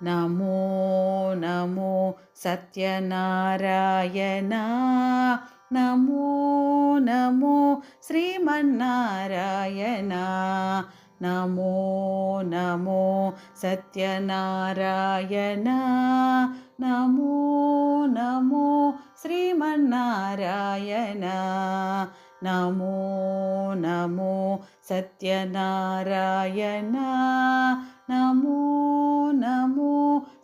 నమో నమో సత్యనారాయణ నమో నమో శ్రీమన్నారాయణ నమో నమో సత్యనారాయణ నమో నమో శ్రీమన్నారాయణ నమో నమో సత్యనారాయణ నమో నమో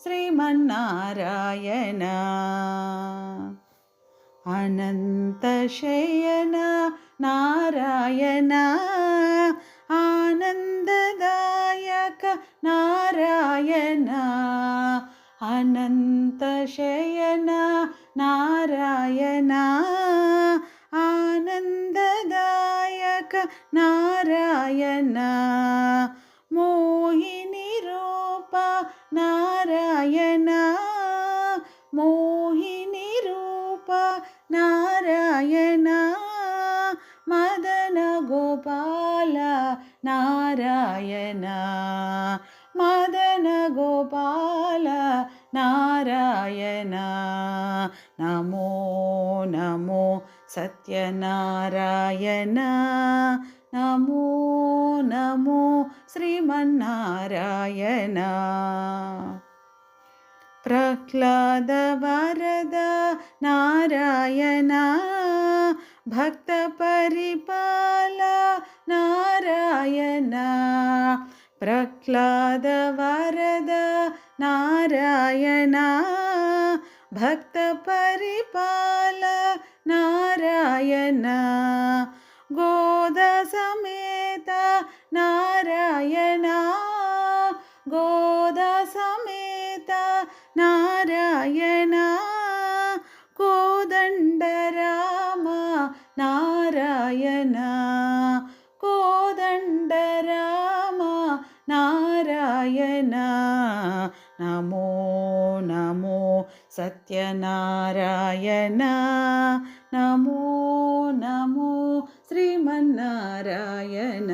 శ్రీమన్నారాయణ అనంతశయన నారాయణ ఆనందదాయక నారాయణ అనంతశయన నారాయణ ఆనందదాయక నారాయణ మోహిని రూప నారాయణ మోహిని రూప నారాయణ మదన గోపాల నారాయణ మదన గోపాల నారాయణ నమో నమో సత్యనారాయణ నమో నమో శ్రీమన్నారాయణ ప్రహ్లాద వరద నారాయణ భక్త పరిపాల నారాయణ ప్రహ్లాద వరద నారాయణ భక్త పరిపాల నారాయణ గోద సమేత నారాయణ గోద సమేత నారాయణ కోదండరామ నారాయణ కోదండరామ నారాయణ నమో నమో సత్యనారాయణ నమో నమో శ్రీమన్నారాయణ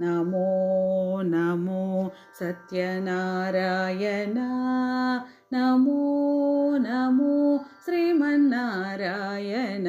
నమో నమో సత్యనారాయణ నమో నమో శ్రీమన్నారాయణ